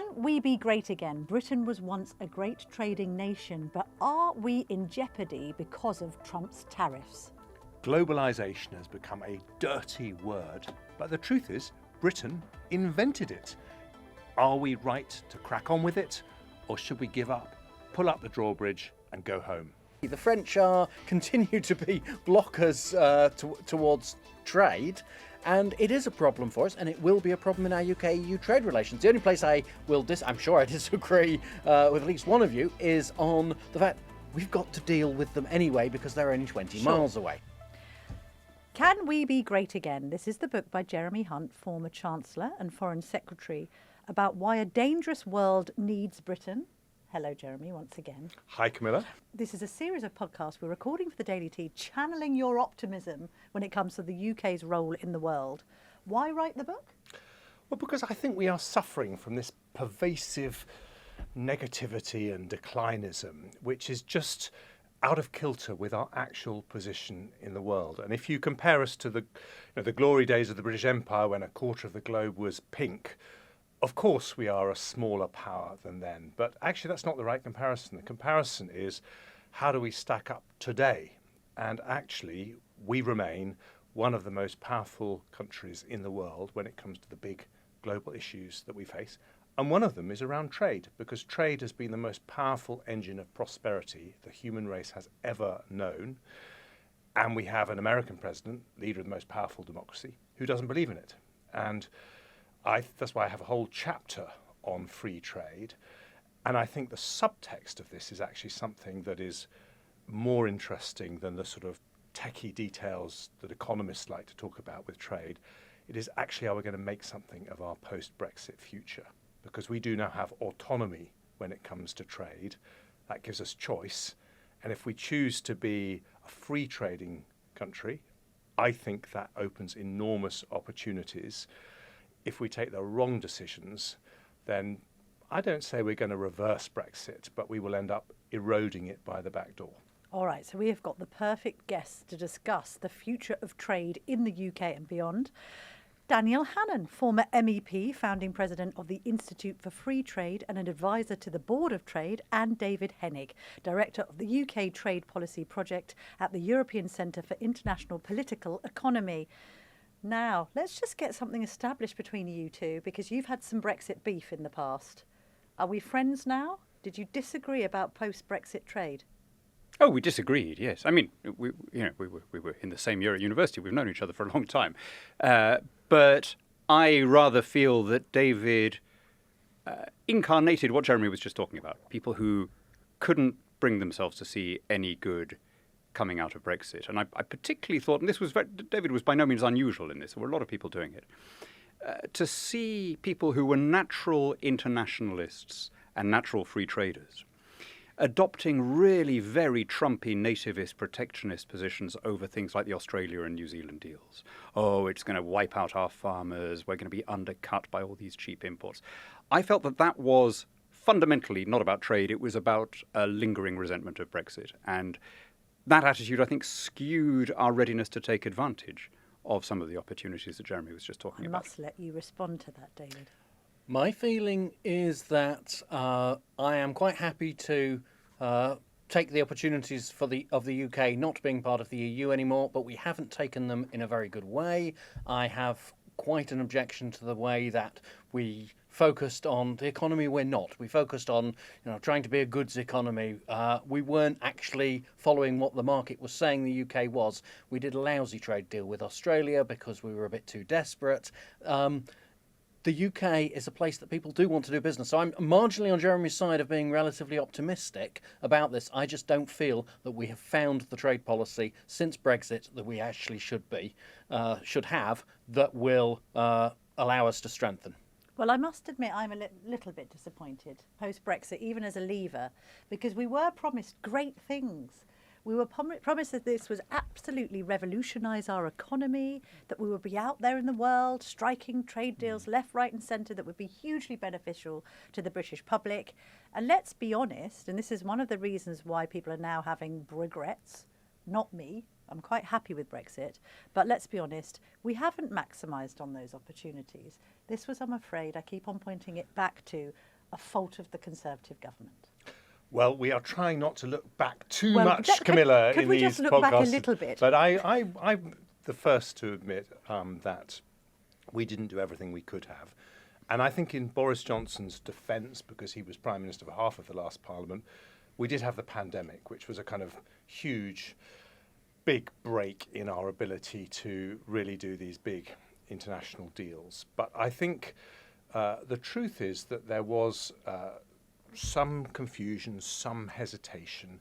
Can we be great again? Britain was once a great trading nation, but are we in jeopardy because of Trump's tariffs? Globalisation has become a dirty word, but the truth is, Britain invented it. Are we right to crack on with it, or should we give up, pull up the drawbridge and go home? The French continue to be blockers towards trade, and it is a problem for us, and it will be a problem in our UK-EU trade relations. The only place I'm sure I disagree with at least one of you, is on the fact we've got to deal with them anyway because they're only 20 miles away. Can We Be Great Again? This is the book by Jeremy Hunt, former Chancellor and Foreign Secretary, about why a dangerous world needs Britain. Hello, Jeremy, once again. Hi, Camilla. This is a series of podcasts we're recording for the Daily Tea, channeling your optimism when it comes to the UK's role in the world. Why write the book? Well, because I think we are suffering from this pervasive negativity and declinism, which is just out of kilter with our actual position in the world. And if you compare us to the glory days of the British Empire, when a quarter of the globe was pink, of course we are a smaller power than then. But actually that's not the right comparison. The comparison is, how do we stack up today? And actually we remain one of the most powerful countries in the world when it comes to the big global issues that we face. And one of them is around trade, because trade has been the most powerful engine of prosperity the human race has ever known. And we have an American president, leader of the most powerful democracy, who doesn't believe in it. And that's why I have a whole chapter on free trade. And I think the subtext of this is actually something that is more interesting than the sort of techie details that economists like to talk about with trade. It is actually how we're going to make something of our post-Brexit future, because we do now have autonomy when it comes to trade. That gives us choice. And if we choose to be a free trading country, I think that opens enormous opportunities. If we take the wrong decisions, then I don't say we're going to reverse Brexit, but we will end up eroding it by the back door. All right, so we have got the perfect guests to discuss the future of trade in the UK and beyond. Dan Hannan, former MEP, founding president of the Institute for Free Trade and an advisor to the Board of Trade, and David Henig, director of the UK Trade Policy Project at the European Centre for International Political Economy. Now, let's just get something established between you two, because you've had some Brexit beef in the past. Are we friends now? Did you disagree about post-Brexit trade? Oh, we disagreed, yes. I mean, we were in the same year at university. We've known each other for a long time. But I rather feel that David incarnated what Jeremy was just talking about. People who couldn't bring themselves to see any good coming out of Brexit. And I particularly thought, and David was by no means unusual in this, there were a lot of people doing it, to see people who were natural internationalists and natural free traders adopting really very Trumpy, nativist, protectionist positions over things like the Australia and New Zealand deals. Oh, it's going to wipe out our farmers, we're going to be undercut by all these cheap imports. I felt that was fundamentally not about trade, it was about a lingering resentment of Brexit. And that attitude, I think, skewed our readiness to take advantage of some of the opportunities that Jeremy was just talking about. I must let you respond to that, David. My feeling is that I am quite happy to take the opportunities of the UK not being part of the EU anymore, but we haven't taken them in a very good way. I have quite an objection to the way that we focused on the economy. We're not. We focused on trying to be a goods economy. We weren't actually following what the market was saying the UK was. We did a lousy trade deal with Australia because we were a bit too desperate. The UK is a place that people do want to do business. So I'm marginally on Jeremy's side of being relatively optimistic about this. I just don't feel that we have found the trade policy since Brexit that we actually should have, that will allow us to strengthen. Well, I must admit I'm a little bit disappointed post-Brexit, even as a leaver, because we were promised great things. We were promised that this would absolutely revolutionise our economy, that we would be out there in the world striking trade deals left, right and centre that would be hugely beneficial to the British public. And let's be honest, and this is one of the reasons why people are now having regrets, not me, I'm quite happy with Brexit. But let's be honest, we haven't maximised on those opportunities. This was, I'm afraid, I keep on pointing it back to a fault of the Conservative government. Well, we are trying not to look back too Well, much, could Camilla, we in these just look podcasts. back a little bit? But I'm the first to admit that we didn't do everything we could have. And I think in Boris Johnson's defence, because he was Prime Minister for half of the last Parliament, we did have the pandemic, which was a kind of huge, big break in our ability to really do these big international deals. But I think the truth is that there was some confusion, some hesitation,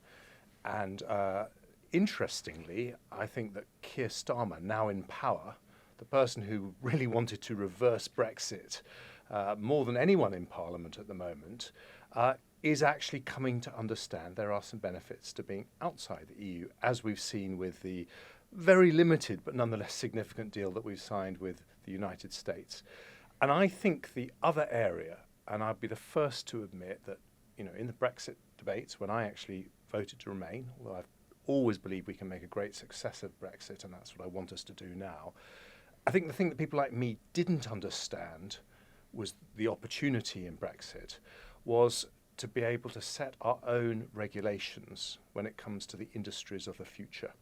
and interestingly, I think that Keir Starmer, now in power, the person who really wanted to reverse Brexit more than anyone in Parliament at the moment, is actually coming to understand there are some benefits to being outside the EU, as we've seen with the very limited but nonetheless significant deal that we've signed with the United States. And I think the other area, and I'd be the first to admit that, you know, in the Brexit debates, when I actually voted to remain, although I've always believed we can make a great success of Brexit, and that's what I want us to do now, I think the thing that people like me didn't understand was the opportunity in Brexit was to be able to set our own regulations when it comes to the industries of the future.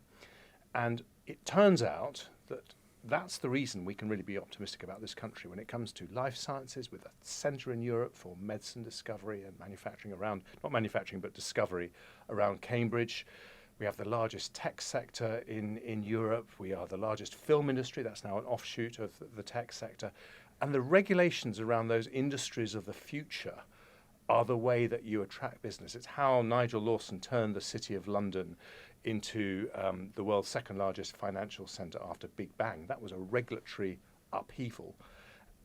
And it turns out that that's the reason we can really be optimistic about this country when it comes to life sciences, with a centre in Europe for medicine discovery and manufacturing around, not manufacturing, but discovery around Cambridge. We have the largest tech sector in Europe. We are the largest film industry. That's now an offshoot of the tech sector. And the regulations around those industries of the future are the way that you attract business. It's how Nigel Lawson turned the City of London into the world's second largest financial centre after Big Bang. That was a regulatory upheaval.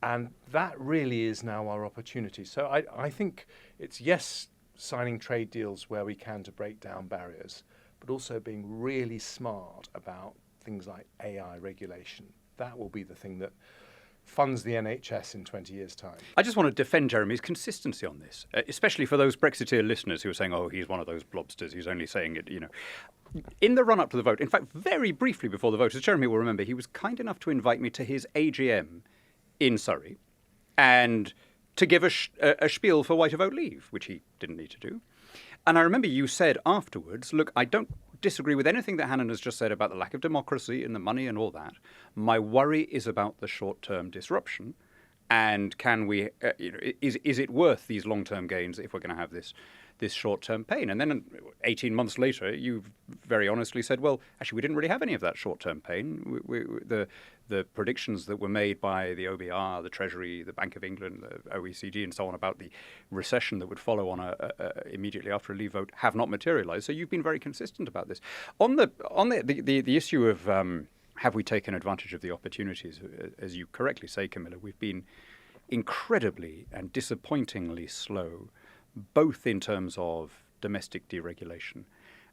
And that really is now our opportunity. So I think it's, yes, signing trade deals where we can to break down barriers, but also being really smart about things like AI regulation. That will be the thing that funds the NHS in 20 years' time. I just want to defend Jeremy's consistency on this, especially for those Brexiteer listeners who are saying, oh, he's one of those blobsters, he's only saying it, you know. In the run-up to the vote, in fact, very briefly before the vote, as Jeremy will remember, he was kind enough to invite me to his AGM in Surrey and to give a spiel for why to vote leave, which he didn't need to do. And I remember you said afterwards, look, I don't disagree with anything that Hannan has just said about the lack of democracy and the money and all that. My worry is about the short-term disruption, and can we, is it worth these long-term gains if we're going to have this short-term pain? And then 18 months later, you very honestly said, well, actually, we didn't really have any of that short-term pain. The predictions that were made by the OBR, the Treasury, the Bank of England, the OECD, and so on about the recession that would follow on immediately after a leave vote have not materialized. So you've been very consistent about this. On the issue of have we taken advantage of the opportunities, as you correctly say, Camilla, we've been incredibly and disappointingly slow, both in terms of domestic deregulation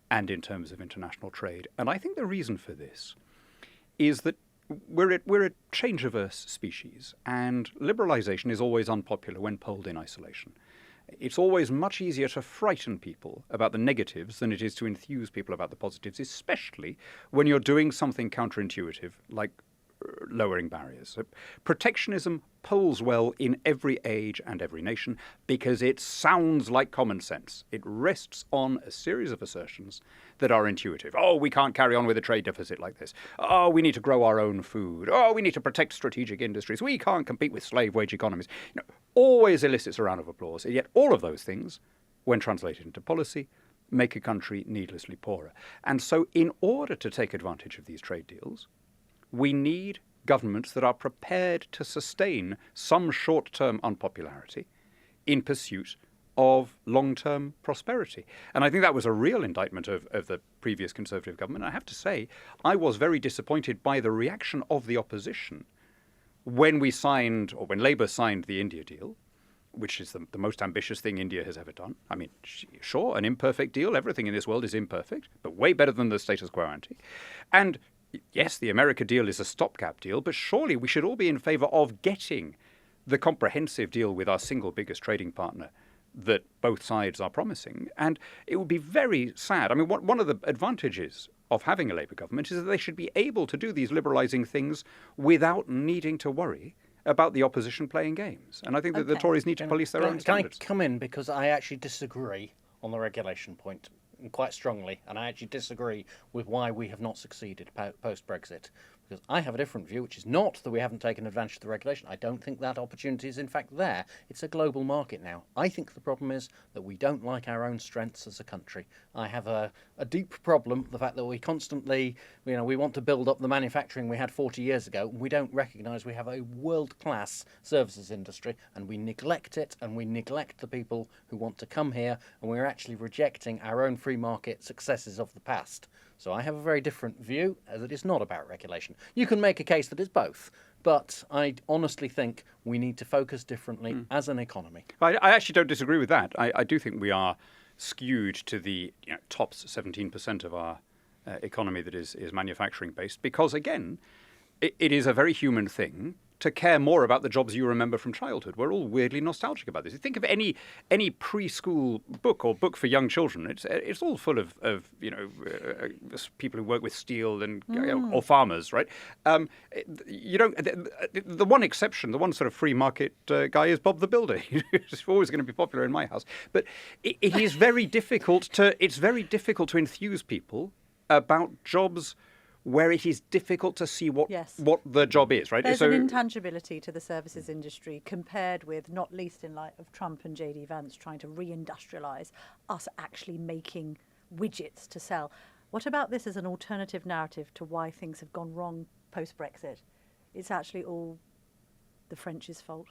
and in terms of international trade. And I think the reason for this is that we're a change-averse species, and liberalisation is always unpopular when polled in isolation. It's always much easier to frighten people about the negatives than it is to enthuse people about the positives, especially when you're doing something counterintuitive like lowering barriers. So protectionism polls well in every age and every nation because it sounds like common sense. It rests on a series of assertions that are intuitive. Oh, we can't carry on with a trade deficit like this. Oh, we need to grow our own food. Oh, we need to protect strategic industries. We can't compete with slave wage economies. Always elicits a round of applause. And yet all of those things, when translated into policy, make a country needlessly poorer. And so in order to take advantage of these trade deals, we need governments that are prepared to sustain some short-term unpopularity in pursuit of long-term prosperity. And I think that was a real indictment of the previous Conservative government. I have to say, I was very disappointed by the reaction of the opposition when we signed, or when Labour signed the India deal, which is the most ambitious thing India has ever done. I mean, sure, an imperfect deal. Everything in this world is imperfect, but way better than the status quo ante. And yes, the America deal is a stopgap deal, but surely we should all be in favour of getting the comprehensive deal with our single biggest trading partner that both sides are promising. And it would be very sad. I mean, one of the advantages of having a Labour government is that they should be able to do these liberalising things without needing to worry about the opposition playing games. And I think that the Okay. Tories need to police their own Can I standards. come in, because I actually disagree on the regulation point quite strongly, and I actually disagree with why we have not succeeded post-Brexit. Because I have a different view, which is not that we haven't taken advantage of the regulation. I don't think that opportunity is in fact there. It's a global market now. I think the problem is that we don't like our own strengths as a country. I have a deep problem, the fact that we constantly, we want to build up the manufacturing we had 40 years ago. We don't recognise we have a world-class services industry, and we neglect it, and we neglect the people who want to come here, and we're actually rejecting our own free market successes of the past. So I have a very different view, that it's not about regulation. You can make a case that it's both, but I honestly think we need to focus differently as an economy. I actually don't disagree with that. I do think we are skewed to the tops 17% of our economy that is manufacturing based, because again, it is a very human thing to care more about the jobs you remember from childhood. We're all weirdly nostalgic about this. You think of any preschool book or book for young children, it's all full of people who work with steel and or farmers, right? You don't. The one exception, the one sort of free market guy is Bob the Builder. He's always going to be popular in my house. But it is very difficult to. It's very difficult to enthuse people about jobs where it is difficult to see what the job is, right? There's an intangibility to the services industry compared with, not least in light of Trump and J.D. Vance trying to reindustrialise us actually making widgets to sell. What about this as an alternative narrative to why things have gone wrong post-Brexit? It's actually all the French's fault.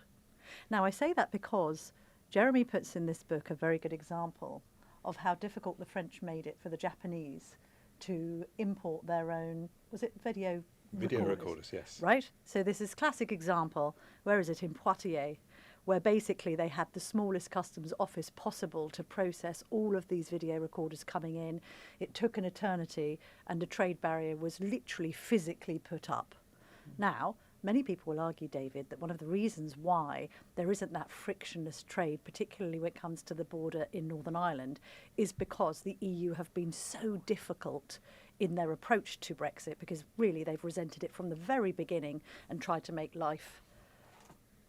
Now, I say that because Jeremy puts in this book a very good example of how difficult the French made it for the Japanese to import their own, was it video recorders, yes. Right? So this is classic example, where is it, in Poitiers, where basically they had the smallest customs office possible to process all of these video recorders coming in. It took an eternity, and a trade barrier was literally physically put up. Now, many people will argue, David, that one of the reasons why there isn't that frictionless trade, particularly when it comes to the border in Northern Ireland, is because the EU have been so difficult in their approach to Brexit, because really they've resented it from the very beginning and tried to make life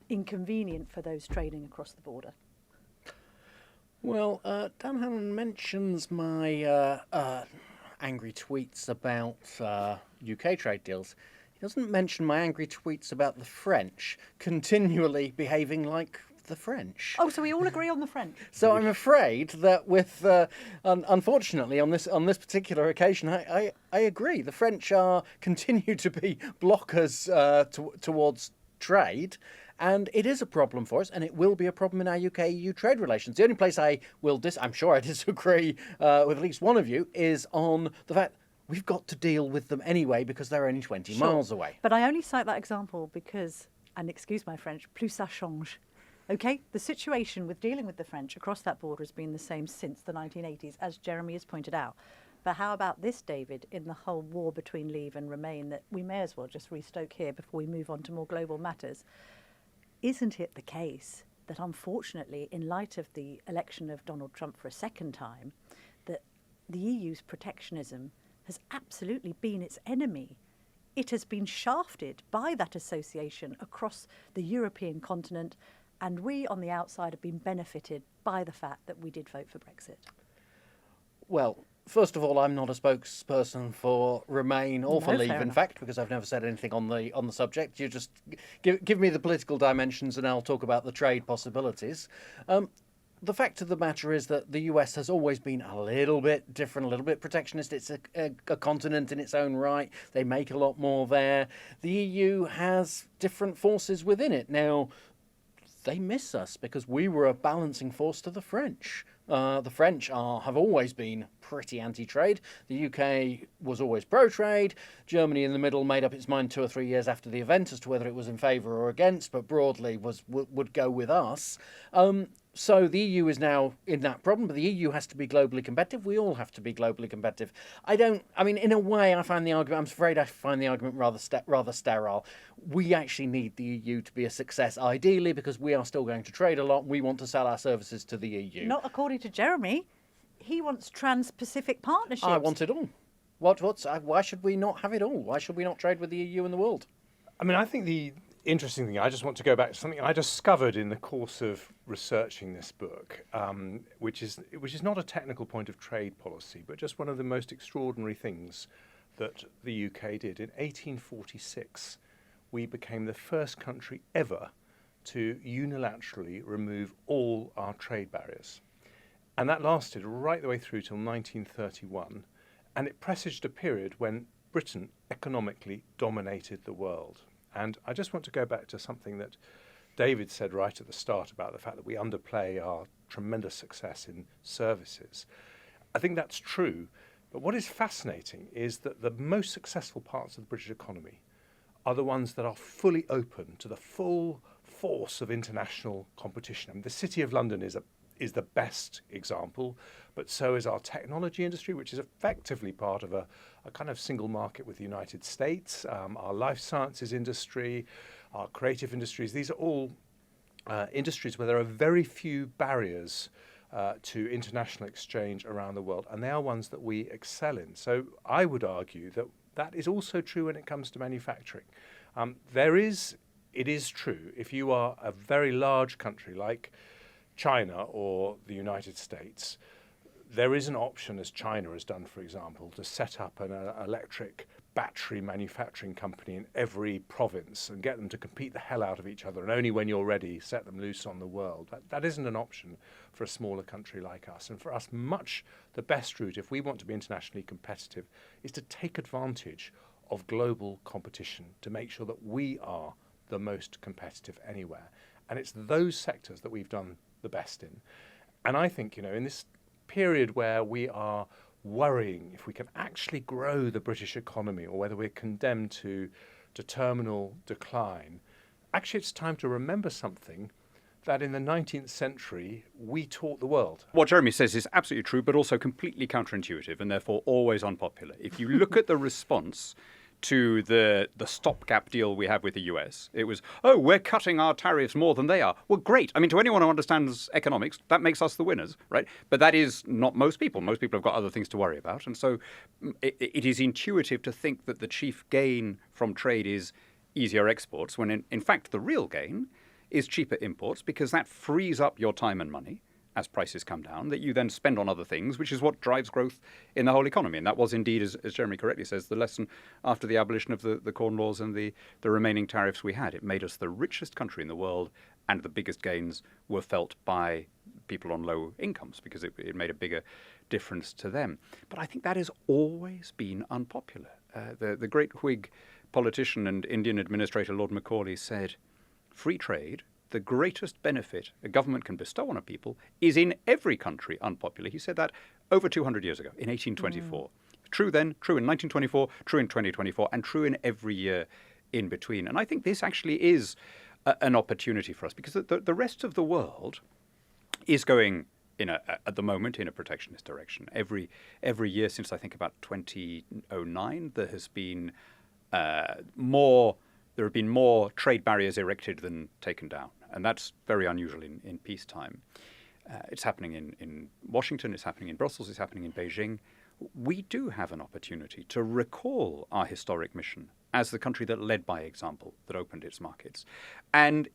inconvenient for those trading across the border. Well, Dan Hannan mentions my angry tweets about UK trade deals. He doesn't mention my angry tweets about the French continually behaving like the French. Oh, so we all agree on the French. So I'm afraid that with, unfortunately, on this particular occasion, I agree. The French continue to be blockers towards trade, and it is a problem for us, and it will be a problem in our UK-EU trade relations. The only place I'm sure I disagree with at least one of you, is on the fact we've got to deal with them anyway because they're only 20 miles away. But I only cite that example because, and excuse my French, plus ça change. Okay, the situation with dealing with the French across that border has been the same since the 1980s, as Jeremy has pointed out. But how about this, David, in the whole war between Leave and Remain that we may as well just restoke here before we move on to more global matters? Isn't it the case that, unfortunately, in light of the election of Donald Trump for a second time, that the EU's protectionism has absolutely been its enemy? It has been shafted by that association across the European continent, and we on the outside have been benefited by the fact that we did vote for Brexit. Well, first of all, I'm not a spokesperson for Remain or for Leave, in fact, because I've never said anything on the subject. You just give me the political dimensions and I'll talk about the trade possibilities. The fact of the matter is that the US has always been a little bit different, a little bit protectionist. It's a continent in its own right. They make a lot more there. The EU has different forces within it. Now, they miss us because we were a balancing force to the French. The French have always been pretty anti-trade. The UK was always pro-trade. Germany in the middle made up its mind 2 or 3 years after the event as to whether it was in favour or against, but broadly would go with us. So the EU is now in that problem, but the EU has to be globally competitive. We all have to be globally competitive. In a way, I'm afraid I find the argument rather sterile. We actually need the EU to be a success, ideally, because we are still going to trade a lot. We want to sell our services to the EU. Not according to Jeremy. He wants trans-Pacific partnerships. I want it all. Why should we not have it all? Why should we not trade with the EU and the world? I mean, I think the interesting thing, I just want to go back to something I discovered in the course of researching this book, which is not a technical point of trade policy, but just one of the most extraordinary things that the UK did. In 1846, we became the first country ever to unilaterally remove all our trade barriers. And that lasted right the way through till 1931, and it presaged a period when Britain economically dominated the world. And I just want to go back to something that David said right at the start about the fact that we underplay our tremendous success in services. I think that's true, but what is fascinating is that the most successful parts of the British economy are the ones that are fully open to the full force of international competition. I mean, the City of London is the best example, but so is our technology industry, which is effectively part of a kind of single market with the United States, our life sciences industry, our creative industries. These are all industries where there are very few barriers to international exchange around the world, and they are ones that we excel in. So I would argue that that is also true when it comes to manufacturing. It is true, if you are a very large country like China or the United States, there is an option, as China has done, for example, to set up an electric battery manufacturing company in every province and get them to compete the hell out of each other, and only when you're ready, set them loose on the world. That isn't an option for a smaller country like us. And for us, much the best route, if we want to be internationally competitive, is to take advantage of global competition to make sure that we are the most competitive anywhere. And it's those sectors that we've done the best in. And I think, in this period where we are worrying if we can actually grow the British economy or whether we're condemned to terminal decline, actually it's time to remember something that in the 19th century we taught the world. What Jeremy says is absolutely true, but also completely counterintuitive and therefore always unpopular. If you look at the response to the stopgap deal we have with the US. It was, we're cutting our tariffs more than they are. Well, great. I mean, to anyone who understands economics, that makes us the winners, right? But that is not most people. Most people have got other things to worry about. And so it is intuitive to think that the chief gain from trade is easier exports, when in fact the real gain is cheaper imports, because that frees up your time and money as prices come down, that you then spend on other things, which is what drives growth in the whole economy. And that was indeed, as Jeremy correctly says, the lesson after the abolition of the Corn Laws and the remaining tariffs we had. It made us the richest country in the world, and the biggest gains were felt by people on low incomes because it made a bigger difference to them. But I think that has always been unpopular. The great Whig politician and Indian administrator Lord Macaulay said, free trade, the greatest benefit a government can bestow on a people, is in every country unpopular. He said that over 200 years ago, in 1824. True then, true in 1924, true in 2024, and true in every year in between. And I think this actually is an opportunity for us, because the rest of the world is going at the moment in a protectionist direction. Every year since I think about 2009, there have been more trade barriers erected than taken down. And that's very unusual in peacetime. It's happening in Washington, it's happening in Brussels, it's happening in Beijing. We do have an opportunity to recall our historic mission as the country that led by example, that opened its markets. And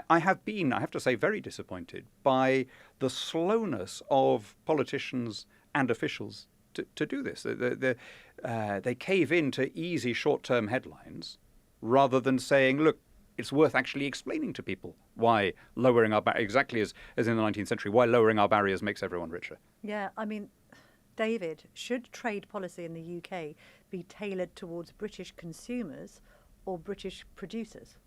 I have to say, very disappointed by the slowness of politicians and officials to do this. They cave in to easy short-term headlines rather than saying, look, it's worth actually explaining to people why lowering our exactly as in the 19th century, why lowering our barriers makes everyone richer. Yeah, I mean, David, should trade policy in the UK be tailored towards British consumers or British producers?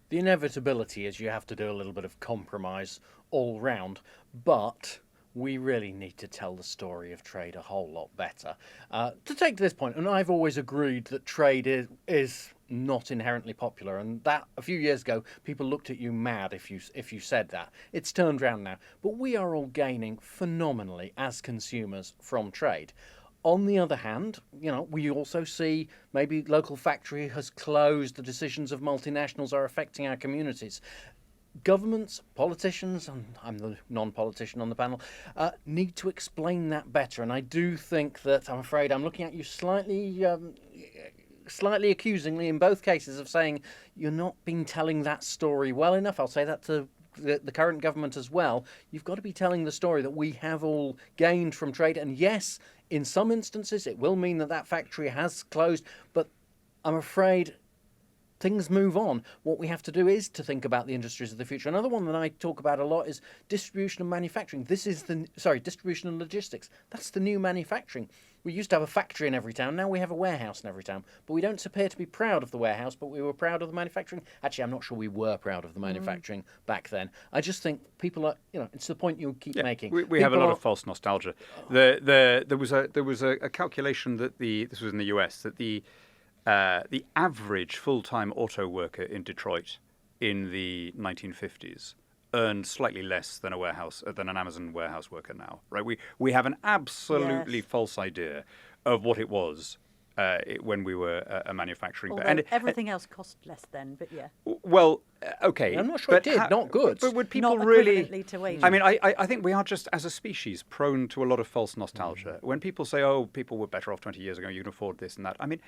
The inevitability is you have to do a little bit of compromise all round, but we really need to tell the story of trade a whole lot better. To take to this point, and I've always agreed that trade is not inherently popular, and that a few years ago people looked at you mad if you said that. It's turned round now, but we are all gaining phenomenally as consumers from trade. On the other hand, we also see maybe local factory has closed, the decisions of multinationals are affecting our communities. governments, politicians, and I'm the non-politician on the panel, need to explain that better. And I do think that, I'm afraid I'm looking at you slightly accusingly in both cases of saying you're not been telling that story well enough. I'll say that to the current government as well. You've got to be telling the story that we have all gained from trade. And yes, in some instances, it will mean that that factory has closed, but I'm afraid things move on. What we have to do is to think about the industries of the future. Another one that I talk about a lot is distribution and manufacturing. Distribution and logistics. That's the new manufacturing. We used to have a factory in every town. Now we have a warehouse in every town. But we don't appear to be proud of the warehouse, but we were proud of the manufacturing. Actually, I'm not sure we were proud of the manufacturing back then. I just think people are, it's the point you keep making. We have a lot of false nostalgia. There was a calculation that this was in the US, that the average full-time auto worker in Detroit in the 1950s earned slightly less than an Amazon warehouse worker now. Right? We have an absolutely false idea of what it was when we were a manufacturing. Although everything else cost less then, but yeah. Well, okay. I'm not sure it did. Not good. But would people Not really? equivalently to wages. I mean, I think we are just, as a species, prone to a lot of false nostalgia. When people say, "Oh, people were better off 20 years ago. You can afford this and that." I mean,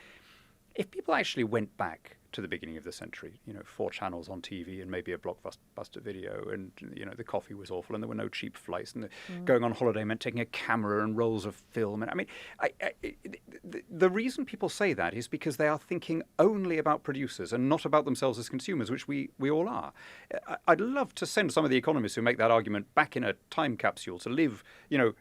if people actually went back to the beginning of the century, 4 channels on TV and maybe a blockbuster video, and the coffee was awful and there were no cheap flights, and going on holiday meant taking a camera and rolls of film. And I mean, the reason people say that is because they are thinking only about producers and not about themselves as consumers, which we all are. I'd love to send some of the economists who make that argument back in a time capsule to live,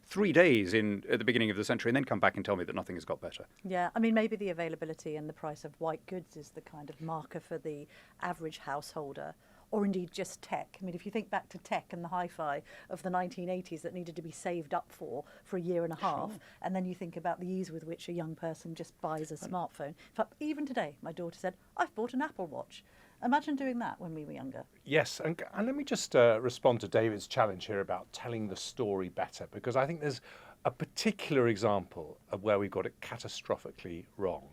3 days at the beginning of the century and then come back and tell me that nothing has got better. Yeah, I mean, maybe the availability and the price of white goods is the kind of marker for the average householder, or indeed just tech. I mean, if you think back to tech and the hi-fi of the 1980s that needed to be saved up for a year and a half, and then you think about the ease with which a young person just buys a smartphone. In fact, even today, my daughter said, "I've bought an Apple Watch." Imagine doing that when we were younger. Yes, and let me just respond to David's challenge here about telling the story better, because I think there's a particular example of where we got it catastrophically wrong.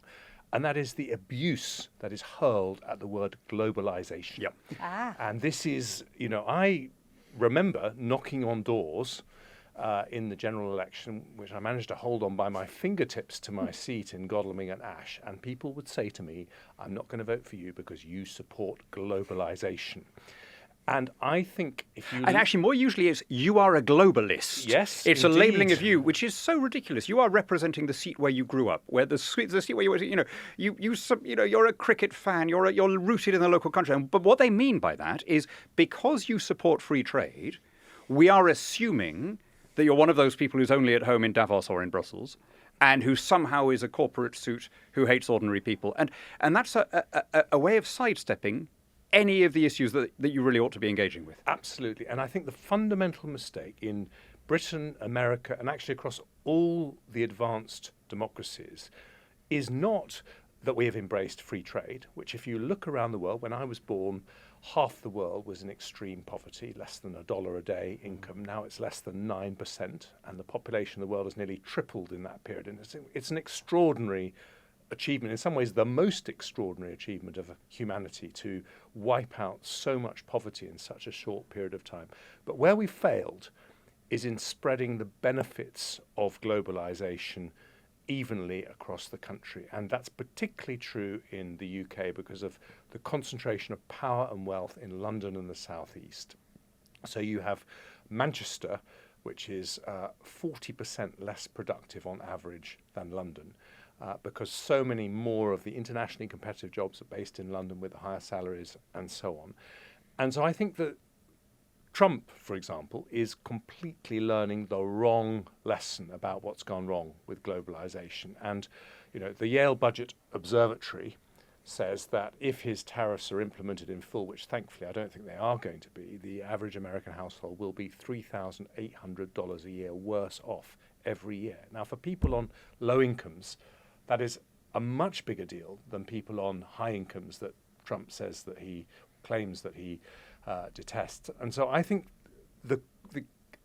And that is the abuse that is hurled at the word globalization. Yep. And this is, I remember knocking on doors in the general election, which I managed to hold on by my fingertips to my seat in Godalming and Ash. And people would say to me, "I'm not going to vote for you because you support globalization." And I think if you... And actually, more usually it's, "You are a globalist." Yes, it's indeed. a labelling of you, which is so ridiculous. You are representing the seat where you grew up, where the seat where you're a cricket fan, you're rooted in the local country. But what they mean by that is, because you support free trade, we are assuming that you're one of those people who's only at home in Davos or in Brussels, and who somehow is a corporate suit who hates ordinary people. And that's a way of sidestepping any of the issues that you really ought to be engaging with. Absolutely. And I think the fundamental mistake in Britain, America, and actually across all the advanced democracies is not that we have embraced free trade, which, if you look around the world, when I was born, half the world was in extreme poverty, less than $1 a day income. Now it's less than 9%, and the population of the world has nearly tripled in that period. And it's an extraordinary achievement, in some ways the most extraordinary achievement of humanity, to wipe out so much poverty in such a short period of time. But where we failed is in spreading the benefits of globalization evenly across the country. And that's particularly true in the UK because of the concentration of power and wealth in London and the southeast. So you have Manchester, which is 40% less productive on average than London. Because so many more of the internationally competitive jobs are based in London with higher salaries and so on. And so I think that Trump, for example, is completely learning the wrong lesson about what's gone wrong with globalization. And, the Yale Budget Observatory says that if his tariffs are implemented in full, which thankfully I don't think they are going to be, the average American household will be $3,800 a year worse off every year. Now, for people on low incomes, that is a much bigger deal than people on high incomes that Trump says that he claims that he detests. And so I think the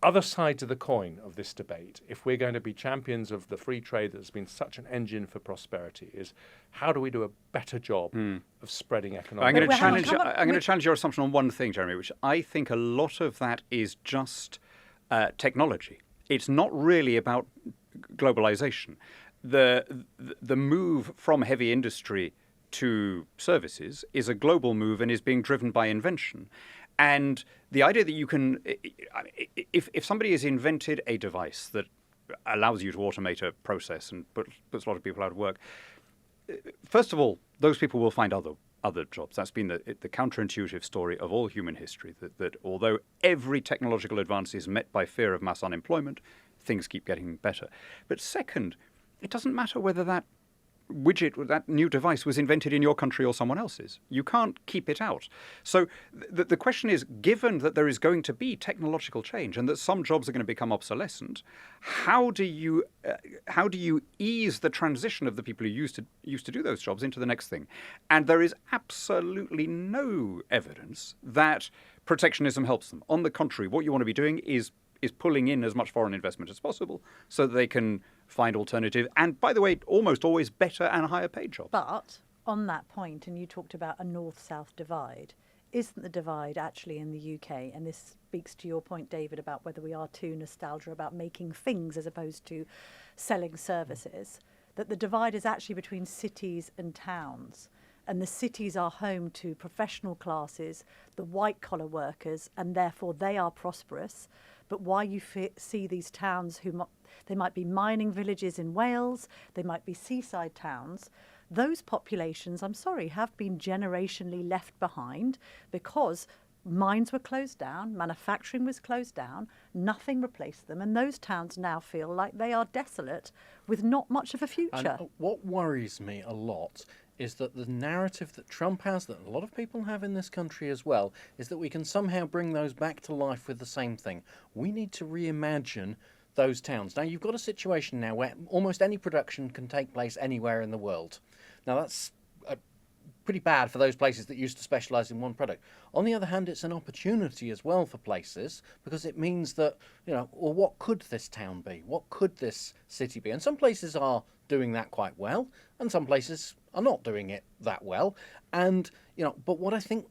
other side to the coin of this debate, if we're going to be champions of the free trade that's been such an engine for prosperity, is how do we do a better job of spreading economic... I'm going But hang on, to challenge your assumption on one thing, Jeremy, which I think a lot of that is just technology. It's not really about globalization. The move from heavy industry to services is a global move and is being driven by invention. And the idea that you can, if somebody has invented a device that allows you to automate a process and puts a lot of people out of work, first of all, those people will find other jobs. That's been the counterintuitive story of all human history, that although every technological advance is met by fear of mass unemployment, things keep getting better. But second, it doesn't matter whether that widget, that new device was invented in your country or someone else's. You can't keep it out. So the question is, given that there is going to be technological change and that some jobs are going to become obsolescent, how do you ease the transition of the people who used to do those jobs into the next thing? And there is absolutely no evidence that protectionism helps them. On the contrary, what you want to be doing is pulling in as much foreign investment as possible so that they can find alternative and, by the way, almost always better and higher paid jobs. But on that point, and you talked about a north-south divide, isn't the divide actually in the UK, and this speaks to your point, David, about whether we are too nostalgic about making things as opposed to selling services, that the divide is actually between cities and towns. And the cities are home to professional classes, the white-collar workers, and therefore they are prosperous. But why you see these towns they might be mining villages in Wales, they might be seaside towns, those populations, I'm sorry, have been generationally left behind because mines were closed down, manufacturing was closed down, nothing replaced them, and those towns now feel like they are desolate with not much of a future. And what worries me a lot is that the narrative that Trump has, that a lot of people have in this country as well, is that we can somehow bring those back to life with the same thing. We need to reimagine those towns. Now, you've got a situation now where almost any production can take place anywhere in the world. Now, that's pretty bad for those places that used to specialise in one product. On the other hand, it's an opportunity as well for places because it means that, well, what could this town be? What could this city be? And some places are doing that quite well, and some places are not doing it that well. And, but what I think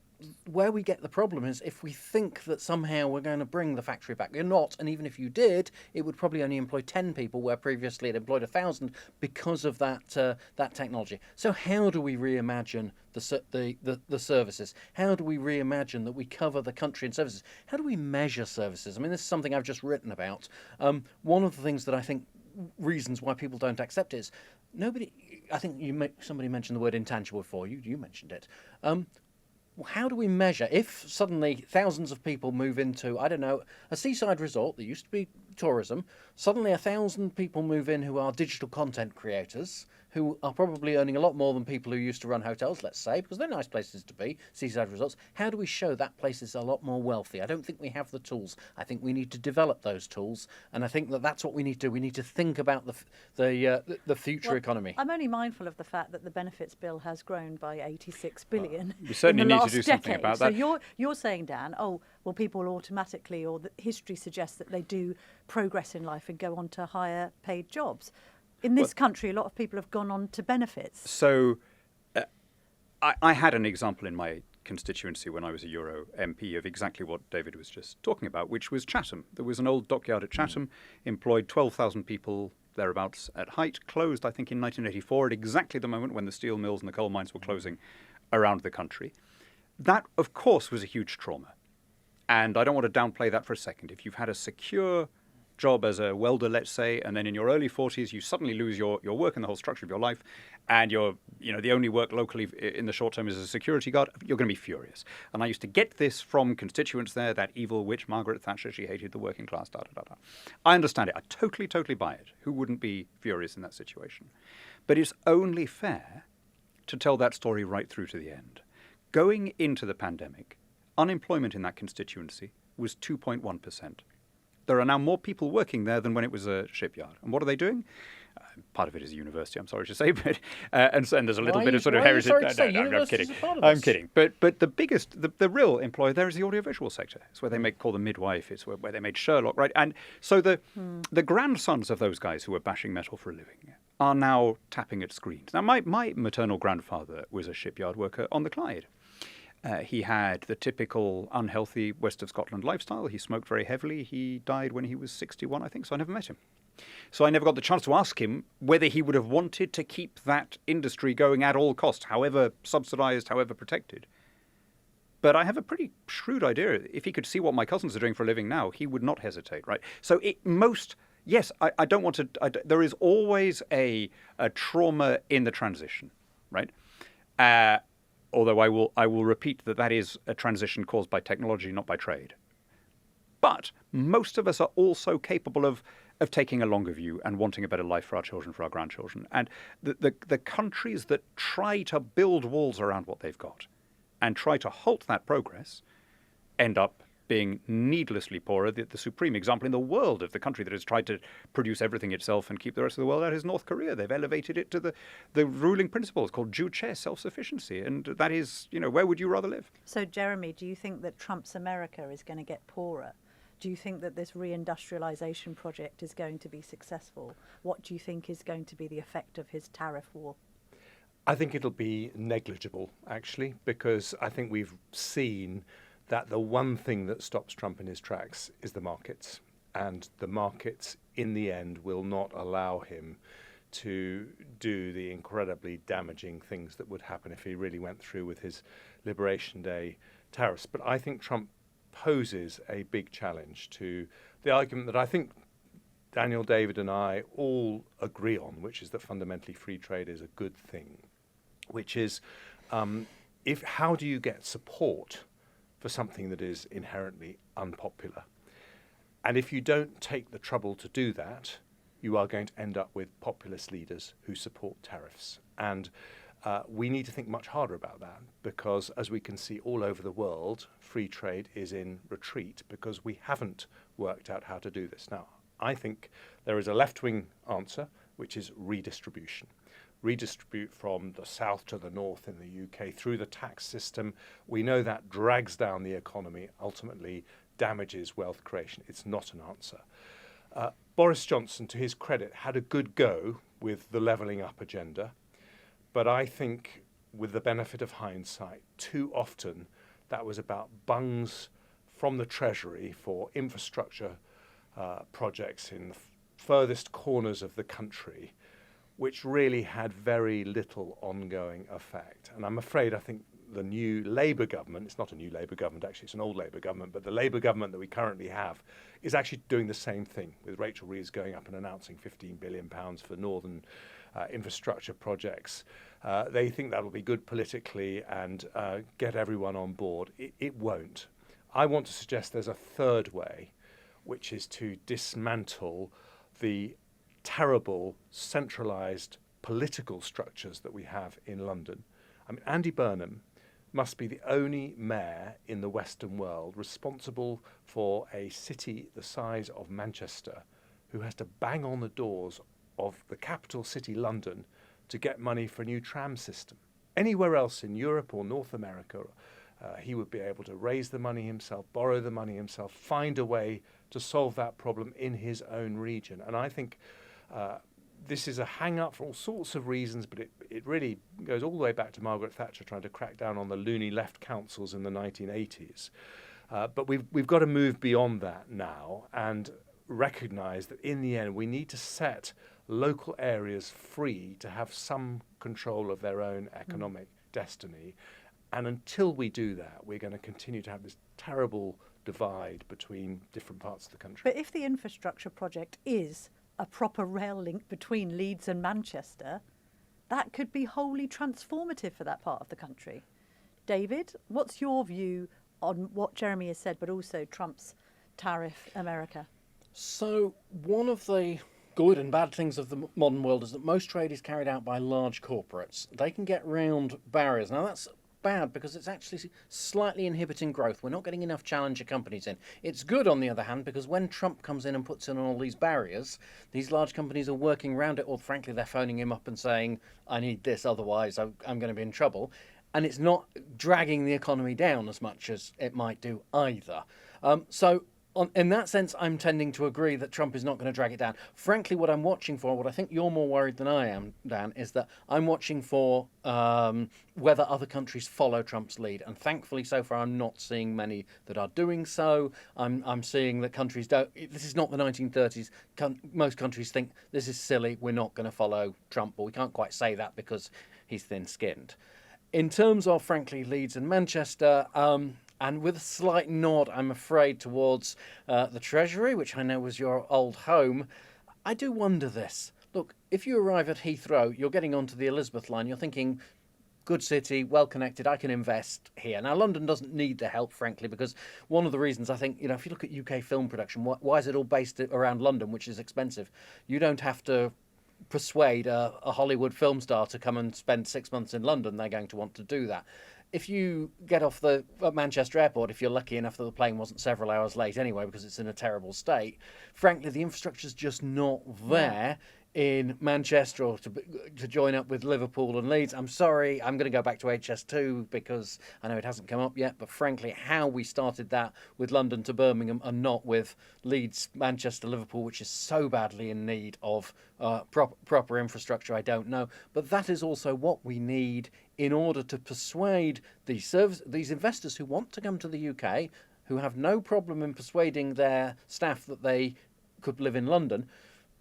where we get the problem is if we think that somehow we're going to bring the factory back. You're not, and even if you did, it would probably only employ 10 people where previously it employed 1,000 because of that technology. So how do we reimagine the services? How do we reimagine that we cover the country in services? How do we measure services? I mean, this is something I've just written about. One of the things that I think reasons why people don't accept it is nobody. I think somebody mentioned the word intangible before. You mentioned it. How do we measure if suddenly thousands of people move into, I don't know, a seaside resort that used to be tourism, suddenly 1,000 people move in who are digital content creators, who are probably earning a lot more than people who used to run hotels, let's say, because they're nice places to be, seaside resorts. How do we show that place is a lot more wealthy? I don't think we have the tools. I think we need to develop those tools, and I think that's what we need to do. We need to think about the future economy. I'm only mindful of the fact that the benefits bill has grown by 86 billion. We certainly in the need last to do something decade. about that. So you're saying, Dan, people automatically, or the history suggests that they do progress in life and go on to higher paid jobs. In this country, a lot of people have gone on to benefits. So I had an example in my constituency when I was a Euro MP of exactly what David was just talking about, which was Chatham. There was an old dockyard at Chatham, employed 12,000 people thereabouts at height, closed, I think, in 1984 at exactly the moment when the steel mills and the coal mines were closing around the country. That, of course, was a huge trauma. And I don't want to downplay that for a second. If you've had a secure job as a welder, let's say, and then in your early 40s you suddenly lose your work and the whole structure of your life, and the only work locally in the short term is as a security guard, you're going to be furious. And I used to get this from constituents there, that evil witch Margaret Thatcher, she hated the working class, da-da-da-da. I understand it. I totally buy it. Who wouldn't be furious in that situation? But it's only fair to tell that story right through to the end. Going into the pandemic, unemployment in that constituency was 2.1%. There are now more people working there than when it was a shipyard. And what are they doing? Part of it is a university, I'm sorry to say, but and there's a little bit of sort of why are you heritage. sorry to say? I'm Universities kidding. are part of I'm this. kidding. But the biggest, the real employer there is the audiovisual sector. It's where they call The Midwife. It's where they made Sherlock, right? And so the grandsons of those guys who were bashing metal for a living are now tapping at screens. Now, my maternal grandfather was a shipyard worker on the Clyde. He had the typical unhealthy west of Scotland lifestyle. He smoked very heavily. He died when he was 61, I think, so I never met him. So I never got the chance to ask him whether he would have wanted to keep that industry going at all costs, however subsidised, however protected. But I have a pretty shrewd idea. If he could see what my cousins are doing for a living now, he would not hesitate, right? So yes, I don't want to... there is always a trauma in the transition, right? Although I will repeat that is a transition caused by technology, not by trade. But most of us are also capable of taking a longer view and wanting a better life for our children, for our grandchildren. And the countries that try to build walls around what they've got and try to halt that progress end up being needlessly poorer. The supreme example in the world of the country that has tried to produce everything itself and keep the rest of the world out is North Korea. They've elevated it to the ruling principle. It's called juche, self-sufficiency. And that is, where would you rather live? So, Jeremy, do you think that Trump's America is going to get poorer? Do you think that this reindustrialization project is going to be successful? What do you think is going to be the effect of his tariff war? I think it'll be negligible, actually, because I think we've seen that the one thing that stops Trump in his tracks is the markets. And the markets, in the end, will not allow him to do the incredibly damaging things that would happen if he really went through with his Liberation Day tariffs. But I think Trump poses a big challenge to the argument that I think Daniel, David and I all agree on, which is that fundamentally free trade is a good thing, which is how do you get support for something that is inherently unpopular? And if you don't take the trouble to do that, you are going to end up with populist leaders who support tariffs. And we need to think much harder about that because, as we can see all over the world, free trade is in retreat because we haven't worked out how to do this. Now, I think there is a left-wing answer, which is redistribution. Redistribute from the south to the north in the UK through the tax system. We know that drags down the economy, ultimately damages wealth creation. It's not an answer. Boris Johnson, to his credit, had a good go with the levelling up agenda. But I think, with the benefit of hindsight, too often that was about bungs from the Treasury for infrastructure projects in the furthest corners of the country, which really had very little ongoing effect. And I'm afraid, I think the new Labour government, it's not a new Labour government actually, it's an old Labour government, but the Labour government that we currently have is actually doing the same thing, with Rachel Reeves going up and announcing £15 billion for northern infrastructure projects. They think that will be good politically and get everyone on board. It won't. I want to suggest there's a third way, which is to dismantle the terrible centralised political structures that we have in London. I mean, Andy Burnham must be the only mayor in the Western world responsible for a city the size of Manchester who has to bang on the doors of the capital city, London, to get money for a new tram system. Anywhere else in Europe or North America, he would be able to raise the money himself, borrow the money himself, find a way to solve that problem in his own region. And I think this is a hang-up for all sorts of reasons, but it really goes all the way back to Margaret Thatcher trying to crack down on the loony left councils in the 1980s. But we've got to move beyond that now and recognise that in the end we need to set local areas free to have some control of their own economic destiny. And until we do that, we're going to continue to have this terrible divide between different parts of the country. But if the infrastructure project is a proper rail link between Leeds and Manchester, that could be wholly transformative for that part of the country. David, what's your view on what Jeremy has said, but also Trump's tariff America? So one of the good and bad things of the modern world is that most trade is carried out by large corporates. They can get round barriers. Now bad because it's actually slightly inhibiting growth. We're not getting enough challenger companies in. It's good, on the other hand, because when Trump comes in and puts in all these barriers, these large companies are working around it, or frankly, they're phoning him up and saying, I need this, otherwise I'm going to be in trouble. And it's not dragging the economy down as much as it might do either. In that sense, I'm tending to agree that Trump is not going to drag it down. Frankly, what I'm watching for, what I think you're more worried than I am, Dan, is that I'm watching for whether other countries follow Trump's lead. And thankfully, so far, I'm not seeing many that are doing so. I'm seeing that countries don't. This is not the 1930s. Most countries think this is silly. We're not going to follow Trump. But we can't quite say that because he's thin-skinned. In terms of, frankly, Leeds and Manchester, and with a slight nod, I'm afraid, towards the Treasury, which I know was your old home, I do wonder this. Look, if you arrive at Heathrow, you're getting onto the Elizabeth line, you're thinking, good city, well connected, I can invest here. Now, London doesn't need the help, frankly, because one of the reasons I think, if you look at UK film production, why is it all based around London, which is expensive? You don't have to persuade a Hollywood film star to come and spend 6 months in London. They're going to want to do that. If you get off at Manchester Airport, if you're lucky enough that the plane wasn't several hours late anyway because it's in a terrible state, frankly, the infrastructure's just not there in Manchester or to join up with Liverpool and Leeds. I'm sorry, I'm going to go back to HS2 because I know it hasn't come up yet, but frankly, how we started that with London to Birmingham and not with Leeds, Manchester, Liverpool, which is so badly in need of proper infrastructure, I don't know. But that is also what we need in order to persuade these investors who want to come to the UK, who have no problem in persuading their staff that they could live in London,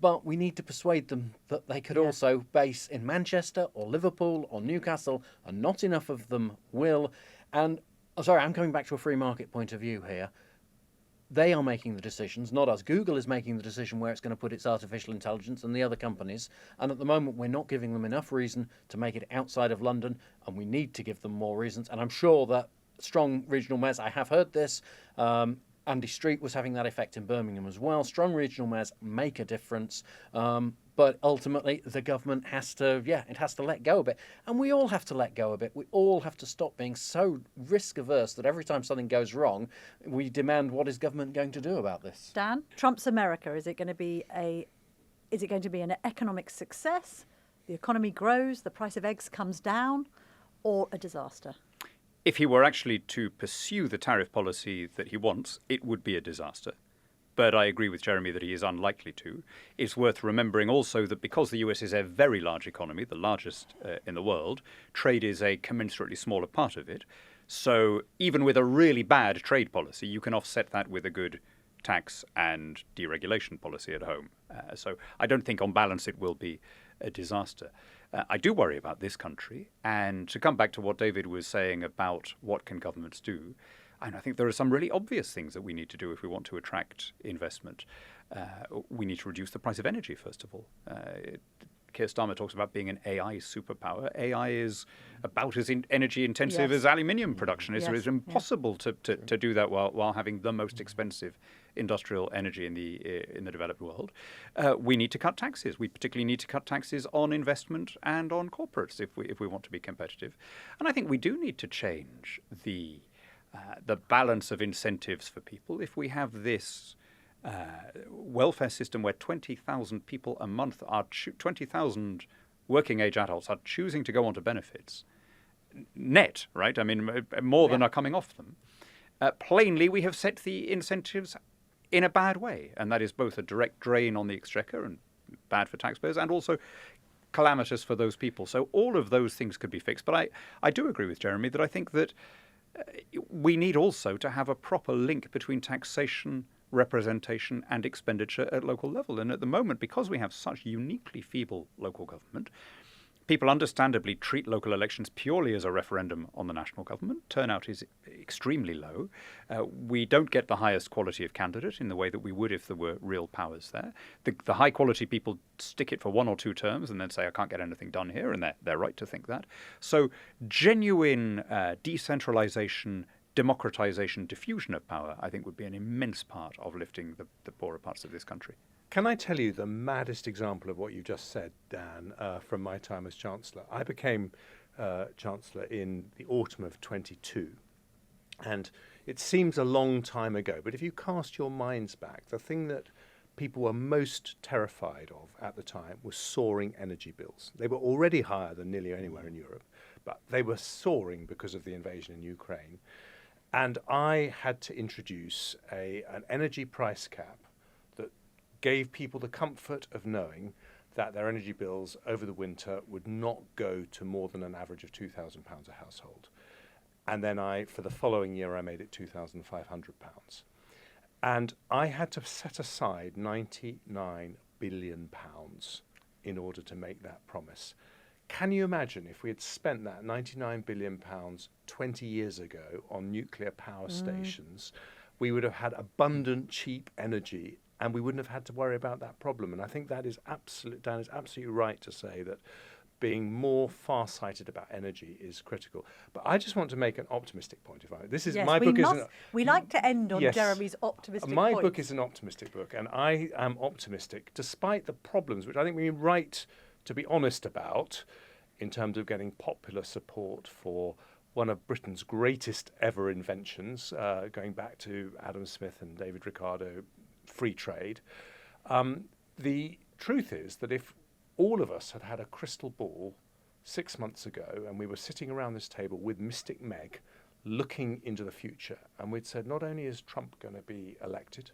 but we need to persuade them that they could also base in Manchester or Liverpool or Newcastle, and not enough of them will. And, sorry, I'm coming back to a free market point of view here. They are making the decisions, not us. Google is making the decision where it's going to put its artificial intelligence and the other companies. And at the moment, we're not giving them enough reason to make it outside of London, and we need to give them more reasons. And I'm sure that strong regional mayors, I have heard this, Andy Street was having that effect in Birmingham as well. Strong regional mayors make a difference. But ultimately, the government has to let go a bit. And we all have to let go a bit. We all have to stop being so risk-averse that every time something goes wrong, we demand, what is government going to do about this? Dan, Trump's America, is it going to be an economic success? The economy grows, the price of eggs comes down, or a disaster? If he were actually to pursue the tariff policy that he wants, it would be a disaster. But I agree with Jeremy that he is unlikely to. It's worth remembering also that because the US is a very large economy, the largest in the world, trade is a commensurately smaller part of it. So even with a really bad trade policy, you can offset that with a good tax and deregulation policy at home. So I don't think on balance it will be a disaster. I do worry about this country. And to come back to what David was saying about what can governments do, and I think there are some really obvious things that we need to do if we want to attract investment. We need to reduce the price of energy, first of all. Keir Starmer talks about being an AI superpower. AI is about as energy intensive as aluminium production is. So it's impossible to do that while having the most expensive industrial energy in the developed world. We need to cut taxes. We particularly need to cut taxes on investment and on corporates if we want to be competitive. And I think we do need to change the balance of incentives for people. If we have this welfare system where 20,000 people a month 20,000 working age adults are choosing to go onto benefits net, right? I mean, more than are coming off them. Plainly, we have set the incentives in a bad way, and that is both a direct drain on the exchequer and bad for taxpayers, and also calamitous for those people. So all of those things could be fixed. But I do agree with Jeremy that I think that we need also to have a proper link between taxation, representation and expenditure at local level. And at the moment, because we have such uniquely feeble local government, people understandably treat local elections purely as a referendum on the national government. Turnout is extremely low. We don't get the highest quality of candidate in the way that we would if there were real powers there. The high quality people stick it for 1 or 2 terms and then say, I can't get anything done here, and they're right to think that. So genuine decentralization, democratization, diffusion of power, I think would be an immense part of lifting the poorer parts of this country. Can I tell you the maddest example of what you just said, Dan, from my time as Chancellor? I became Chancellor in the autumn of 22. And it seems a long time ago, but if you cast your minds back, the thing that people were most terrified of at the time was soaring energy bills. They were already higher than nearly anywhere in Europe, but they were soaring because of the invasion in Ukraine. And I had to introduce an energy price cap that gave people the comfort of knowing that their energy bills over the winter would not go to more than an average of £2,000 a household. And then for the following year, I made it £2,500. And I had to set aside £99 billion in order to make that promise. Can you imagine if we had spent that £99 billion 20 years ago on nuclear power stations, we would have had abundant, cheap energy and we wouldn't have had to worry about that problem. And I think that is Dan is absolutely right to say that being more far-sighted about energy is critical. But I just want to make an optimistic point. We like to end on Yes. Jeremy's optimistic My points. book is an optimistic book, and I am optimistic despite the problems, which I think we're right to be honest about, in terms of getting popular support for one of Britain's greatest ever inventions, going back to Adam Smith and David Ricardo, free trade. The truth is that if all of us had had a crystal ball 6 months ago and we were sitting around this table with Mystic Meg looking into the future, and we'd said not only is Trump going to be elected,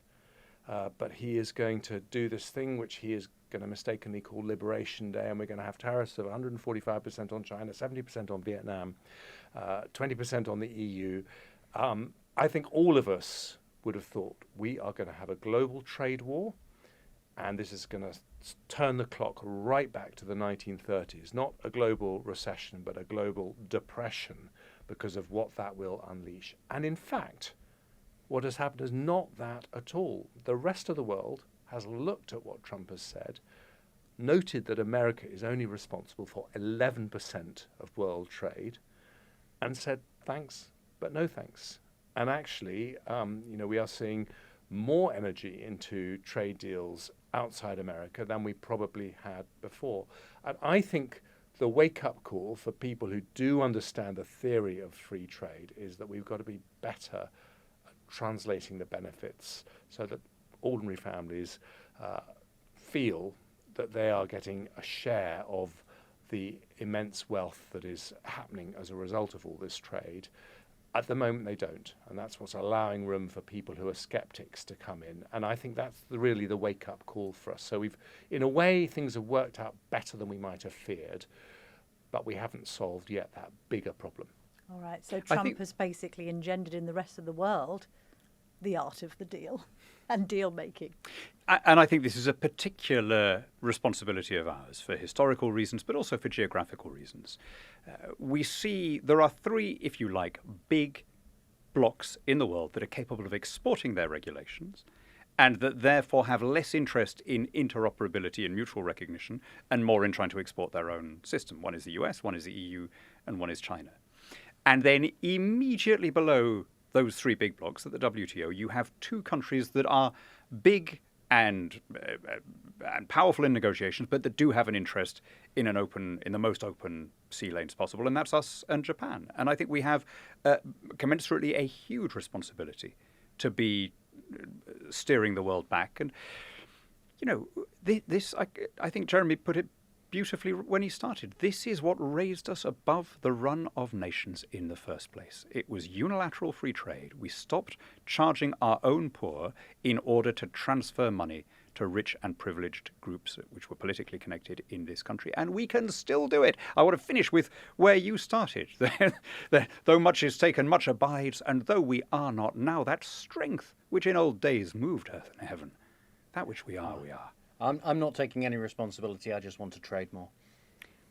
but he is going to do this thing which he is going to mistakenly call Liberation Day, and we're going to have tariffs of 145% on China, 70% on Vietnam, 20% on the EU. I think all of us would have thought we are going to have a global trade war, and this is going to turn the clock right back to the 1930s, not a global recession, but a global depression because of what that will unleash. And in fact, what has happened is not that at all. The rest of the world has looked at what Trump has said, noted that America is only responsible for 11% of world trade, and said thanks, but no thanks. And actually, we are seeing more energy into trade deals outside America than we probably had before. And I think the wake-up call for people who do understand the theory of free trade is that we've got to be better at translating the benefits so that ordinary families feel that they are getting a share of the immense wealth that is happening as a result of all this trade. At the moment, they don't, and that's what's allowing room for people who are skeptics to come in. And I think that's really the wake-up call for us. So in a way, things have worked out better than we might have feared, but we haven't solved yet that bigger problem. All right, so Trump has basically engendered in the rest of the world the art of the deal and deal-making. And I think this is a particular responsibility of ours for historical reasons, but also for geographical reasons. We see there are three, if you like, big blocks in the world that are capable of exporting their regulations and that therefore have less interest in interoperability and mutual recognition and more in trying to export their own system. One is the US, one is the EU, and one is China. And then immediately below those three big blocks at the WTO, you have two countries that are big and powerful in negotiations, but that do have an interest in the most open sea lanes possible, and that's us and Japan. And I think we have commensurately a huge responsibility to be steering the world back. And this I think Jeremy put it beautifully when he started. This is what raised us above the run of nations in the first place. It was unilateral free trade. We stopped charging our own poor in order to transfer money to rich and privileged groups which were politically connected in this country. And we can still do it. I want to finish with where you started. Though much is taken, much abides, and though we are not now, that strength which in old days moved earth and heaven, that which we are, we are. I'm not taking any responsibility. I just want to trade more.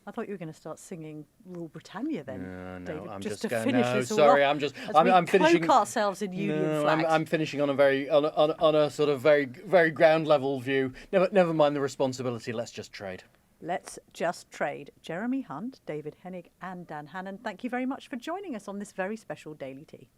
I thought you were going to start singing Rule Britannia then, No, David, I'm just just to going. finish No, this all sorry, off. I'm finishing. Cloak ourselves in Union flags. I'm finishing on a on a sort of very ground level view. Never mind the responsibility. Let's just trade. Let's just trade. Jeremy Hunt, David Henig, and Dan Hannan, thank you very much for joining us on this very special Daily Tea.